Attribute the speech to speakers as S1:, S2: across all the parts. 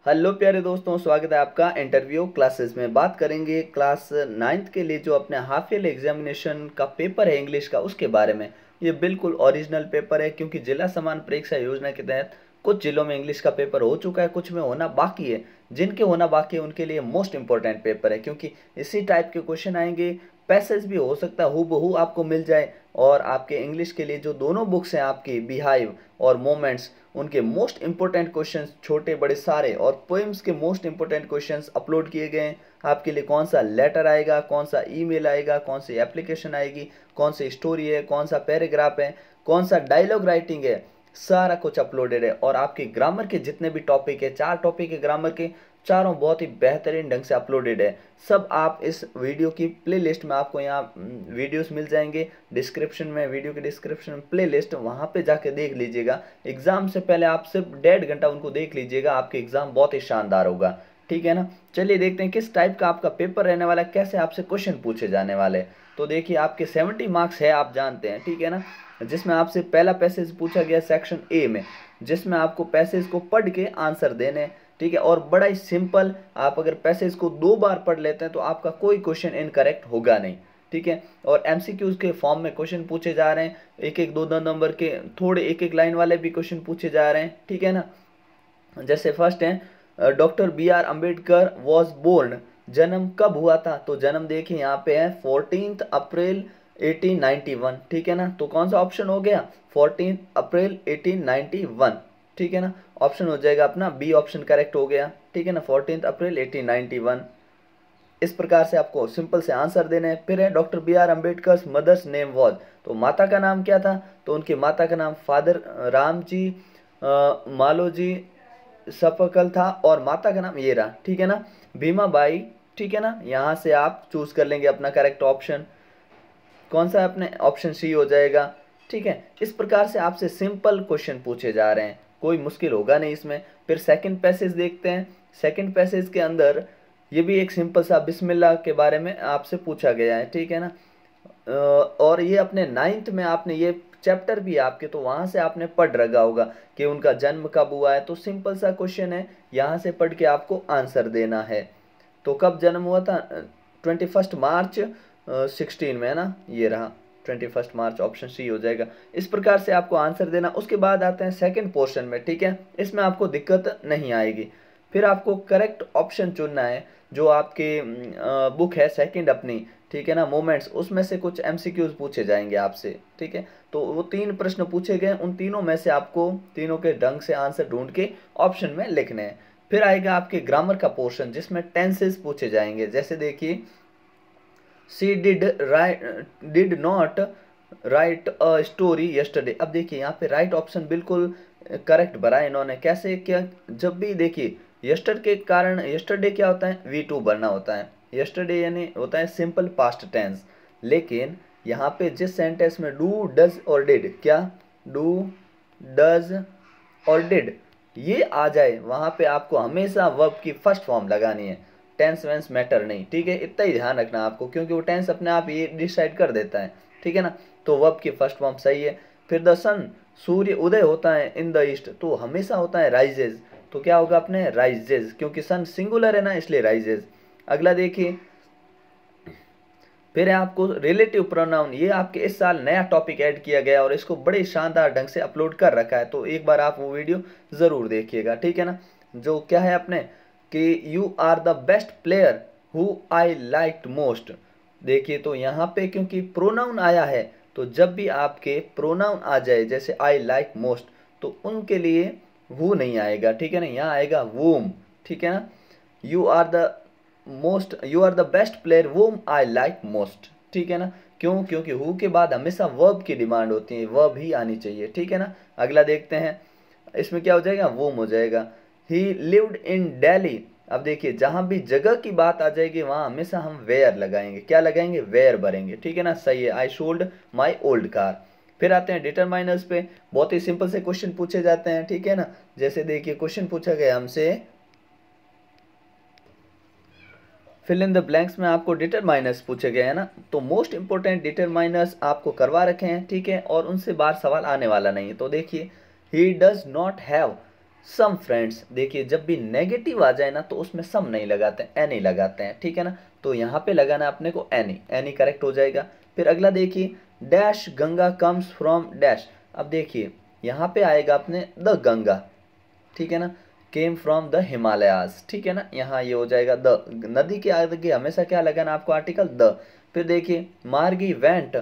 S1: Hello प्यारे दोस्तों, स्वागत है आपका इंटरव्यू क्लासेस में। बात करेंगे क्लास 9th के लिए जो अपने हाफ ईयरली एग्जामिनेशन का पेपर है इंग्लिश का, उसके बारे में। ये बिल्कुल ओरिजिनल पेपर है क्योंकि जिला समान परीक्षा योजना के तहत कुछ जिलों में इंग्लिश का पेपर हो चुका है, कुछ में होना बाकी है। जिनके होना बाकी है उनके लिए मोस्ट इंपॉर्टेंट पेपर है क्योंकि इसी टाइप के क्वेश्चन आएंगे। पैसेज भी हो सकता है हूबहू आपको मिल जाए। और आपके इंग्लिश के लिए जो दोनों बुक्स हैं आपकी, बिहाइव और मोमेंट्स, उनके मोस्ट इंपोर्टेंट क्वेश्चंस छोटे बड़े सारे और पोइम्स के मोस्ट इंपोर्टेंट क्वेश्चंस अपलोड किए गए हैं आपके लिए। कौन सा लेटर आएगा, कौन सा ईमेल आएगा, कौन सी एप्लीकेशन आएगी, कौन सी स्टोरी है, कौन सा पैराग्राफ है, कौन सा डायलॉग राइटिंग है, सारा कुछ अपलोडेड है। और आपके ग्रामर के जितने भी टॉपिक है, 4 टॉपिक है ग्रामर के, चारों बहुत ही बेहतरीन ढंग से अपलोडेड है। सब आप इस वीडियो की प्लेलिस्ट में, आपको यहाँ वीडियोस मिल जाएंगे डिस्क्रिप्शन में, वीडियो के डिस्क्रिप्शन में प्लेलिस्ट, वहाँ पे जाके देख लीजिएगा। एग्जाम से पहले आप सिर्फ 1.5 घंटा उनको देख लीजिएगा, आपके एग्जाम बहुत ही शानदार होगा। ठीक है ना। चलिए देखते हैं किस टाइप का आपका पेपर रहने वाला है, कैसे आपसे क्वेश्चन पूछे जाने वाले। तो देखिए आपके 70 मार्क्स है, आप जानते हैं, ठीक है ना। जिसमें आपसे पहला पैसेज पूछा गया सेक्शन ए में, जिसमें आपको पैसेज को पढ़ के आंसर देने हैं। ठीक है, और बड़ा ही सिंपल, आप अगर पैसेज को 2 बार पढ़ लेते हैं तो आपका कोई क्वेश्चन इनकरेक्ट होगा नहीं। ठीक है, और एमसीक्यूज के फॉर्म में क्वेश्चन पूछे जा रहे हैं, एक एक 2-2 नंबर के, थोड़े एक एक लाइन वाले भी क्वेश्चन पूछे जा रहे हैं। ठीक है ना। जैसे फर्स्ट है, doctor B R Ambedkar was born, जन्म कब हुआ था? तो जन्म देखिए यहाँ पे है 14 अप्रैल 1891। ठीक है ना, तो कौन सा ऑप्शन हो गया? 14 अप्रैल 1891। ठीक है ना, ऑप्शन हो जाएगा अपना बी ऑप्शन करेक्ट हो गया। ठीक है ना, 14 अप्रैल 1891। इस प्रकार से आपको सिंपल से आंसर देने हैं। फिर है doctor B R Ambedkar mother's name was, तो माता का नाम क्या था? तो उनकी माता का नाम फादर राम जी मालोजी सफकल था, और माता का नाम ये रहा। ठीक है ना, भीमा बाई। ठीक है ना, यहाँ से आप चूज कर लेंगे अपना करेक्ट ऑप्शन। कौन सा? अपने ऑप्शन सी हो जाएगा। ठीक है, इस प्रकार से आपसे सिंपल क्वेश्चन पूछे जा रहे हैं, कोई मुश्किल होगा नहीं इसमें। फिर सेकंड पैसेज देखते हैं। सेकंड पैसेज के अंदर ये भी एक सिंपल सा बिस्मिल्लाह के बारे में आपसे पूछा गया है। ठीक है ना, और ये अपने 9th में आपने ये चैप्टर भी आपके, तो वहाँ से आपने पढ़ रखा होगा कि उनका जन्म कब हुआ है। तो सिंपल सा क्वेश्चन है, यहाँ से पढ़ के आपको आंसर देना है। तो कब जन्म हुआ था? 21 मार्च 16 में, है ना, ये रहा 21 मार्च, ऑप्शन सी हो जाएगा। इस प्रकार से आपको आंसर देना। उसके बाद आते हैं सेकंड पोर्शन में। ठीक है, इसमें आपको दिक्कत नहीं आएगी। फिर आपको करेक्ट ऑप्शन चुनना है, जो आपके बुक है सेकंड अपनी, ठीक है ना, मोमेंट्स, उसमें से कुछ एमसीक्यूज पूछे जाएंगे आपसे। ठीक है, तो वो 3 प्रश्न पूछे गए, उन तीनों में से आपको तीनों के ढंग से आंसर ढूंढ के ऑप्शन में लिखने हैं। फिर आएगा आपके ग्रामर का पोर्शन, जिसमें टेंसेस पूछे जाएंगे। जैसे देखिए, she did not write a story yesterday. अब देखिए यहाँ पे राइट ऑप्शन बिल्कुल करेक्ट भरा है इन्होंने। कैसे? क्या? जब भी देखिए यस्टर के कारण, यस्टरडे क्या होता है? V2 भरना होता है। यस्टरडे यानी होता है सिंपल पास्ट टेंस। लेकिन यहाँ पे जिस सेंटेंस में डू डज और डिड, क्या डू डज और डिड ये आ जाए, वहाँ पे आपको हमेशा वर्ब की फर्स्ट फॉर्म लगानी है। टेंस वेंस मैटर नहीं। ठीक है, इतना ही ध्यान रखना आपको, क्योंकि वो टेंस अपने आप ये डिसाइड कर देता है। ठीक है ना, तो वर्ब की फर्स्ट फॉर्म सही है। फिर द सन, सूर्य उदय होता है इन द ईस्ट, तो हमेशा होता है राइजेज, तो क्या होगा अपने? राइजेज, क्योंकि सन सिंगुलर है ना, इसलिए राइजेज। अगला देखिए, फिर है आपको रिलेटिव प्रोनाउन। ये आपके इस साल नया टॉपिक ऐड किया गया और इसको बड़े शानदार ढंग से अपलोड कर रखा है, तो एक बार आप वो वीडियो ज़रूर देखिएगा। ठीक है ना, जो क्या है अपने कि you are the best player who I liked most. देखिए, तो यहाँ पे क्योंकि प्रोनाउन आया है, तो जब भी आपके प्रोनाउन आ जाए जैसे आई लाइक मोस्ट, तो उनके लिए वो नहीं आएगा। ठीक है ना, यहाँ आएगा वूम। ठीक है ना, you are the most, you are the best player whom I like most. ठीक है ना, क्यों? क्योंकि हु के बाद हमेशा वर्ब की डिमांड होती है, वर्ब ही आनी चाहिए। ठीक है ना, अगला देखते हैं, इसमें क्या हो जाएगा? वूम हो जाएगा। ही लिव्ड इन दिल्ली। अब देखिए, जहां भी जगह की बात आ जाएगी वहां हमेशा हम वेयर लगाएंगे। क्या लगाएंगे? वेयर भरेंगे। ठीक है ना, सही है। I sold my old car. फिर आते हैं डिटरमाइनर्स पे। बहुत ही सिंपल से क्वेश्चन पूछे जाते हैं। ठीक है ना, जैसे देखिए क्वेश्चन पूछा गया हमसे, फिल इन द ब्लैंक्स में आपको डिटरमाइनर्स पूछे गए हैं ना, तो मोस्ट इंपोर्टेंट डिटरमाइनर्स आपको करवा रखे हैं। ठीक है, और उनसे बाहर सवाल आने वाला नहीं है। तो देखिए, he does not have, some friends, देखिए जब भी नेगेटिव आ जाए ना तो उसमें सम नहीं लगाते हैं, एनी लगाते हैं, ठीक है ना। तो यहाँ पे लगाना है अपने को एनी, एनी करेक्ट हो जाएगा। फिर अगला देखिए, dash Ganga comes from dash. अब देखिए यहाँ पे आएगा अपने द गंगा, ठीक है ना, केम फ्रॉम द हिमालयाज, ठीक है ना, यहाँ ये हो जाएगा द, नदी के आगे हमेशा क्या लगाना आपको, आर्टिकल द। फिर देखिए मार्गी went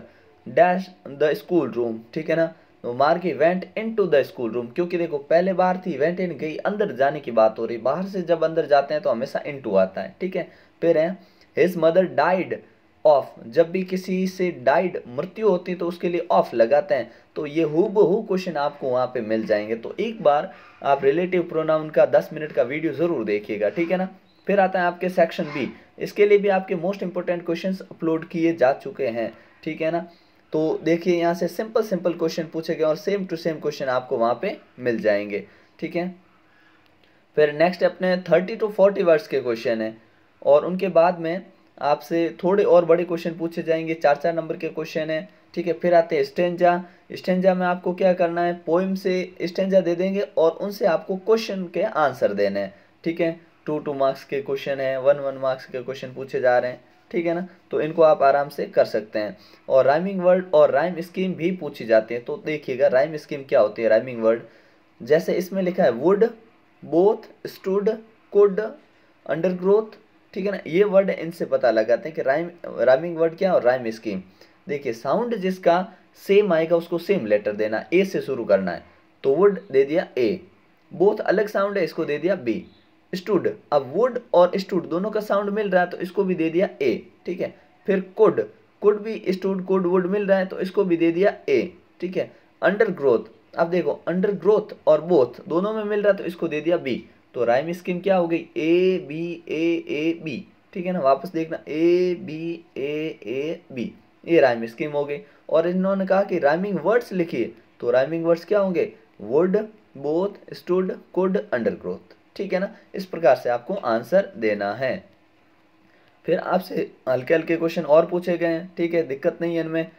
S1: dash the school room, ठीक है ना, तो मार्गी went into the school room, क्योंकि देखो पहले बार थी वेंट इन, गई, अंदर जाने की बात हो रही, बाहर से जब अंदर जाते हैं तो हमेशा इनटू आता है, ठीक है। फिर है हिज मदर डाइड ऑफ, जब भी किसी से डाइड मृत्यु होती है तो उसके लिए ऑफ लगाते हैं। तो ये हूबहू क्वेश्चन आपको वहाँ पे मिल जाएंगे। तो एक बार आप रिलेटिव प्रोनाउन का 10 मिनट का वीडियो ज़रूर देखिएगा, ठीक है ना। फिर आता है आपके सेक्शन बी, इसके लिए भी आपके मोस्ट इंपोर्टेंट क्वेश्चंस अपलोड किए जा चुके हैं, ठीक है ना। तो देखिए यहाँ से सिंपल सिंपल क्वेश्चन पूछे गए और सेम टू सेम क्वेश्चन आपको वहाँ पे मिल जाएंगे, ठीक है। फिर नेक्स्ट अपने 30 to 40 वर्ड्स के क्वेश्चन हैं, और उनके बाद में आपसे थोड़े और बड़े क्वेश्चन पूछे जाएंगे, 4-4 नंबर के क्वेश्चन हैं, ठीक है। फिर आते हैं स्टेंजा, स्टेंजा में आपको क्या करना है, पोइम से स्टेंजा दे देंगे और उनसे आपको क्वेश्चन के आंसर देने हैं, ठीक है। 2-2 मार्क्स के क्वेश्चन है, 1-1 मार्क्स के क्वेश्चन पूछे जा रहे हैं, ठीक है ना। तो इनको आप आराम से कर सकते हैं। और राइमिंग वर्ड और राइम स्कीम भी पूछी जाती है। तो देखिएगा राइम स्कीम क्या होती है, राइमिंग वर्ड जैसे इसमें लिखा है would, both, stood, could, undergrowth, ठीक है ना, ये वर्ड इनसे पता लगाते हैं कि राइमिंग वर्ड क्या है और राइम स्कीम। देखिए साउंड जिसका सेम आएगा उसको सेम लेटर देना, ए से शुरू करना है, तो वुड दे दिया ए। बोथ अलग साउंड है, इसको दे दिया बी। स्टूड, अब वुड और स्टूड दोनों का साउंड मिल रहा है तो इसको भी दे दिया ए, ठीक है। फिर कुड, कुड भी स्टूड कुड वुड मिल रहा है तो इसको भी दे दिया ए, ठीक है। अंडरग्रोथ, अब देखो अंडर ग्रोथ और बोथ दोनों में मिल रहा है तो इसको दे दिया बी। तो राइम स्कीम क्या हो गई, ए बी ए बी, ठीक है ना। वापस देखना, ए बी ए बी, ये राइम स्कीम हो गई। और इन्होंने कहा कि राइमिंग वर्ड्स लिखिए, तो राइमिंग वर्ड्स क्या होंगे, would, both, stood, could, under growth, ठीक है ना। इस प्रकार से आपको आंसर देना है। फिर आपसे हल्के हल्के क्वेश्चन और पूछे गए हैं, ठीक है, दिक्कत नहीं है इनमें।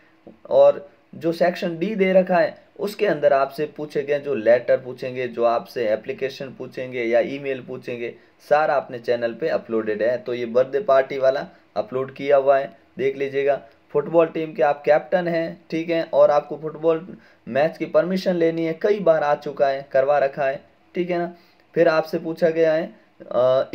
S1: और जो सेक्शन डी दे रखा है उसके अंदर आपसे पूछे गए जो लेटर पूछेंगे, जो आपसे एप्लीकेशन पूछेंगे या ईमेल पूछेंगे, सारा अपने चैनल पे अपलोडेड है। तो ये बर्थडे पार्टी वाला अपलोड किया हुआ है, देख लीजिएगा। फुटबॉल टीम के आप कैप्टन हैं, ठीक है, और आपको फुटबॉल मैच की परमिशन लेनी है, कई बार आ चुका है, करवा रखा है, ठीक है ना। फिर आपसे पूछा गया है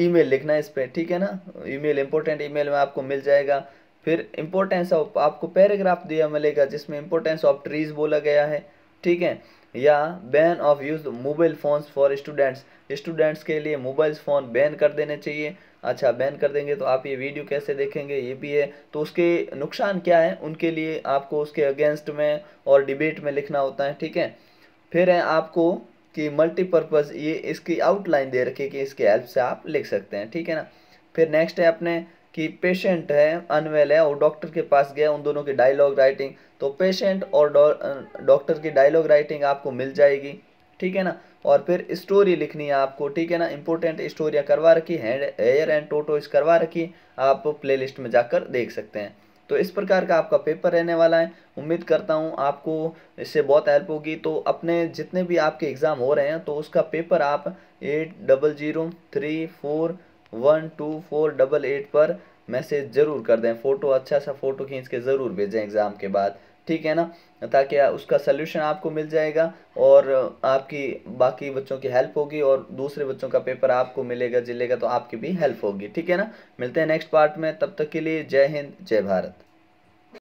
S1: ईमेल लिखना है इस पर, ठीक है ना, ईमेल इंपॉर्टेंट ईमेल में आपको मिल जाएगा। फिर इंपॉर्टेंस ऑफ, आपको पैराग्राफ दिया मिलेगा जिसमें इंपॉर्टेंस ऑफ ट्रीज बोला गया है, ठीक है। या ban of use mobile phones for students, students के लिए मोबाइल फ़ोन बैन कर देने चाहिए। अच्छा बैन कर देंगे तो आप ये वीडियो कैसे देखेंगे, ये भी है। तो उसके नुकसान क्या है उनके लिए आपको उसके अगेंस्ट में और डिबेट में लिखना होता है, ठीक है। फिर है आपको कि मल्टीपर्पज़, ये इसकी आउटलाइन दे रखी है कि इसके हेल्प से आप लिख सकते हैं, ठीक है ना। फिर नेक्स्ट है अपने कि पेशेंट है अनवेल है और डॉक्टर के पास गया, उन दोनों की डायलॉग राइटिंग। तो पेशेंट और डॉक्टर की डायलॉग राइटिंग आपको मिल जाएगी, ठीक है ना। और फिर स्टोरी लिखनी है आपको, ठीक है ना, इंपॉर्टेंट स्टोरियाँ करवा रखी, हेयर एंड टोटोज करवा रखी, आप प्लेलिस्ट में जाकर देख सकते हैं। तो इस प्रकार का आपका पेपर रहने वाला है। उम्मीद करता हूँ आपको इससे बहुत हेल्प होगी। तो अपने जितने भी आपके एग्ज़ाम हो रहे हैं तो उसका पेपर आप 8003412488 पर मैसेज ज़रूर कर दें, फ़ोटो अच्छा सा फ़ोटो खींच के ज़रूर भेजें एग्ज़ाम के बाद, ठीक है ना, ताकि उसका सल्यूशन आपको मिल जाएगा और आपकी बाकी बच्चों की हेल्प होगी और दूसरे बच्चों का पेपर आपको मिलेगा जिलेगा तो आपकी भी हेल्प होगी, ठीक है ना। मिलते हैं नेक्स्ट पार्ट में, तब तक के लिए जय हिंद जय भारत।